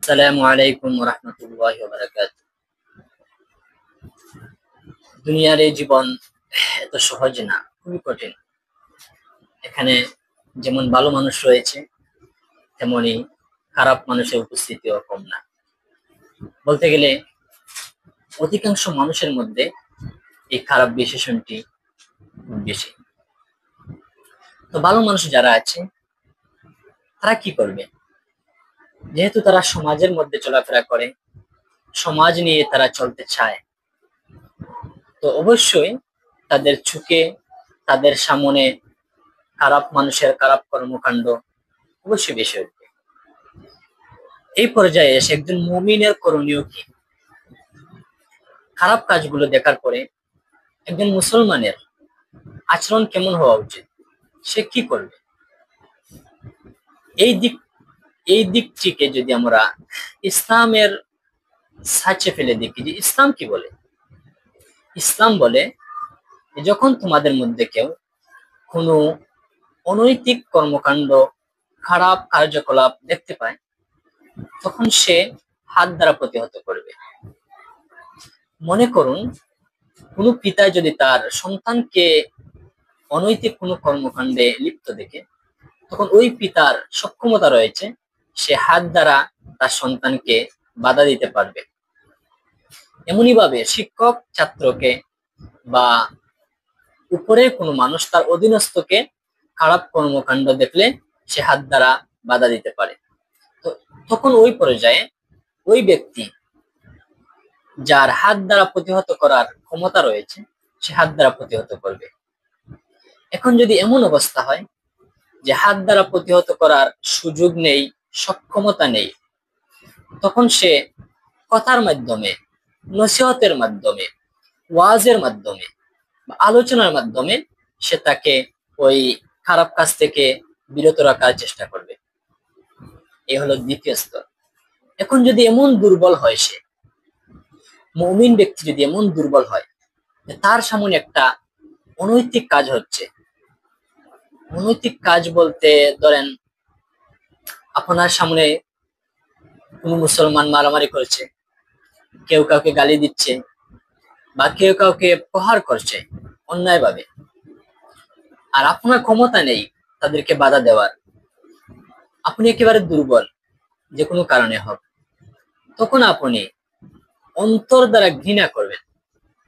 আসসালামু আলাইকুম ওয়া রাহমাতুল্লাহি ওয়া বারাকাতুহু। দুনিয়ার এই জীবন এত সহজ না, খুবই কঠিন। এখানে যেমন ভালো মানুষ রয়েছে, তেমনি খারাপ মানুষের উপস্থিতিও কম না। বলতে গেলে অধিকাংশ মানুষের মধ্যে এই খারাপ বিশেষণটি খুব বেশি। তো ভালো মানুষ যারা আছে তারা কি করবে? যেহেতু তারা সমাজের মধ্যে চলাফেরা করে, সমাজ নিয়ে তারা চলতে চায়, তো অবশ্যই তাদের চোখে, তাদের সামনে খারাপ মানুষের খারাপ কর্মকাণ্ড অবশ্যই বেশি উঠবে। এই পর্যায়ে এসে একজন মুমিনের করণীয় কি? খারাপ কাজগুলো দেখার পরে একজন মুসলমানের আচরণ কেমন হওয়া উচিত, সে কি করবে? এই দিক এই দিকটিকে যদি আমরা ইসলামের সাচে ফেলে দেখি যে ইসলাম কি বলে। ইসলাম বলে যখন তোমাদের মধ্যে কেউ কোনো অনৈতিক কর্মকাণ্ড, খারাপ কার্যকলাপ দেখতে পায়, তখন সে হাত দ্বারা প্রতিহত করবে। মনে করুন, কোনো পিতা যদি তার সন্তানকে অনৈতিক কোনো কর্মকাণ্ডে লিপ্ত দেখে, তখন ওই পিতার সক্ষমতা রয়েছে, সে হাত দ্বারা তার সন্তানকে বাধা দিতে পারবে। এমনি ভাবে শিক্ষক ছাত্রকে বা উপরে কোনো মানুষ তার অধীনস্থকে খারাপ কর্মকাণ্ড দেখলে সে হাত দ্বারা বাধা দিতে পারে। তো তখন ওই পর্যায়ে ওই ব্যক্তি যার হাত দ্বারা প্রতিহত করার ক্ষমতা রয়েছে, সে হাত দ্বারা প্রতিহত করবে। এখন যদি এমন অবস্থা হয় যে হাত দ্বারা প্রতিহত করার সুযোগ নেই, সক্ষমতা নেই, তখন সে কথার মাধ্যমে, নসিহতের মাধ্যমে, ওয়াজের মাধ্যমে বা আলোচনার মাধ্যমে সে তাকে ওই খারাপ কাজ থেকে বিরত রাখার চেষ্টা করবে। এই হলো দ্বিতীয় স্তর। এখন যদি এমন দুর্বল হয়, সে মুমিন ব্যক্তি যদি এমন দুর্বল হয় তার সামনে একটা অনৈতিক কাজ হচ্ছে, অনৈতিক কাজ বলতে ধরেন আপনার সামনে কোনো মুসলমান মারামারি করছে, কেউ কাউকে গালি দিচ্ছে বা কেউ কাউকে প্রহার করছে অন্যায়ভাবে, আর আপনার ক্ষমতা নেই তাদেরকে বাধা দেওয়ার, আপনি একেবারে দুর্বল যে কোনো কারণে হোক, তখন আপনি অন্তর দ্বারা ঘৃণা করবেন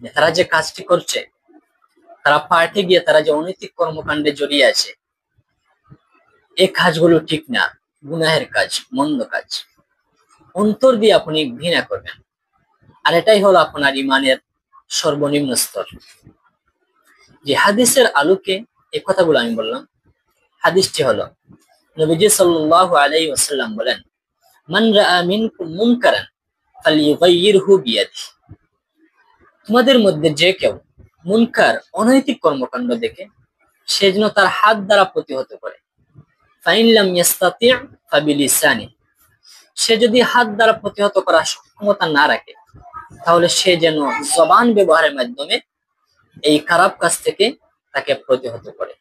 যে তারা যে কাজটি করছে, তারা পার্টি গিয়ে তারা যে অনৈতিক কর্মকাণ্ডে জড়িয়ে আছে, এই কাজগুলো ঠিক না, গুনাহের কাজ, মন্দ কাজ। অন্তর দিয়ে আপনি ঘৃণা করবেন। আর এটাই হলো আপনার ইমানের সর্বনিম্ন স্তর। যে হাদিসের আলোকে এই কথাগুলো আমি বললাম, হাদিসটি হলো নবীজি সাল্লাল্লাহু আলাইহি ওয়াসাল্লাম বলেন, মান রাআ মিনকুম মুনকারান ফালইউগাইয়িরহু বিয়াদিহি। তোমাদের মধ্যে যে কেউ মুনকার, অনৈতিক কর্মকাণ্ড দেখে, সে যেন তার হাত দ্বারা প্রতিহত করে। ফাইন লাম ইস্তাতি' ফাবিলিসানি। সে যদি হাত দ্বারা প্রতিহত করার সক্ষমতা না রাখে, তাহলে সে যেন জবান ব্যবহারের মাধ্যমে এই খারাপ কাজ থেকে তাকে প্রতিহত করে।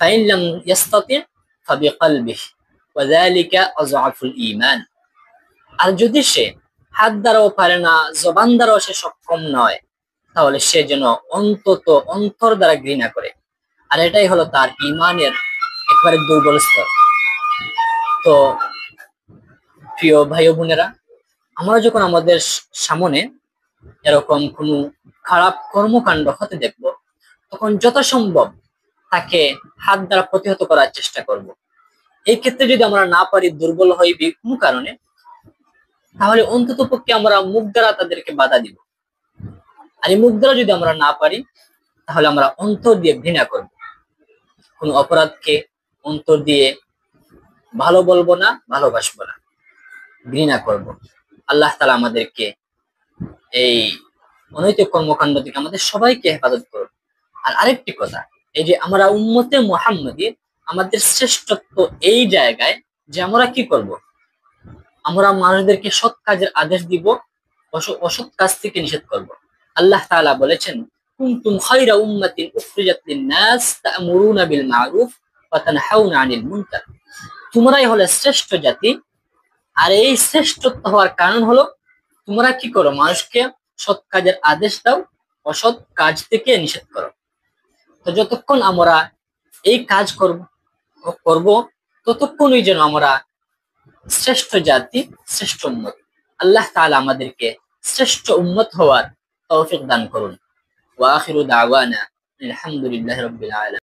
ফাইন লাম ইস্তাতি' ফাবিকলবিহি ওয়া যালিকা আযআফুল ঈমান। আর যদি সে হাত দ্বারাও পারে না, জবান দ্বারাও সে সক্ষম নয়, তাহলে সে যেন অন্তত অন্তর দ্বারা ঘৃণা করে। আর এটাই হলো তার ইমানের একেবারে দুর্বল স্তর। তো প্রিয় ভাই ও বোনেরা, আমরা যখন আমাদের সামনে এরকম কোনো খারাপ কর্মকাণ্ড হতে দেখব, তখন যথাসম্ভব তাকে হাত দ্বারা প্রতিহত করার চেষ্টা করব। এই ক্ষেত্রে যদি আমরা না পারি, দুর্বল হই কোনো কারণে, তাহলে অন্তত পক্ষে আমরা মুখ দ্বারা তাদেরকে বাধা দিব। আর এই মুখ দ্বারা যদি আমরা না পারি, তাহলে আমরা অন্তর দিয়ে ঘৃণা করব। কোন অপরাধকে অন্তর দিয়ে ভালো বলবো না, ভালোবাসবো না, ঘৃণা করব। আল্লাহ তাআলা আমাদেরকে এই অনৈতিক কর্মকাণ্ড থেকে আমাদের সবাইকে হেফাজত করুন। আর আরেকটি কথা, এই যে আমরা উম্মতে মুহাম্মাদী, আমাদের শ্রেষ্ঠত্ব এই জায়গায় যে আমরা কি করব, আমরা মানুষদেরকে সৎ কাজের আদেশ দিব, অসৎ কাজ থেকে নিষেধ করব। আল্লাহ তাআলা বলেছেন, কুনতুম খায়রা উম্মাতিন উখরিজাত লিন-নাস তা'মুরুনা বিল মা'রুফ ওয়া তানহাউনা আনিল মুনকার। তোমরাই হলে শ্রেষ্ঠ জাতি, আর এই শ্রেষ্ঠত্ব হওয়ার কারণ হলো তোমরা কি করো, মানুষকে সৎ কাজের আদেশ দাও, অসৎ কাজ থেকে নিষেধ করো। তো যতক্ষণ আমরা এই কাজ করব ততক্ষণই যেন আমরা শ্রেষ্ঠ জাতি, শ্রেষ্ঠ উম্মত। আল্লাহ তাআলা আমাদেরকে শ্রেষ্ঠ উম্মত হওয়ার তৌফিক দান করুন। ওয়া আখিরু দাওয়ানা আলহামদুলিল্লাহি রাব্বিল আলামিন।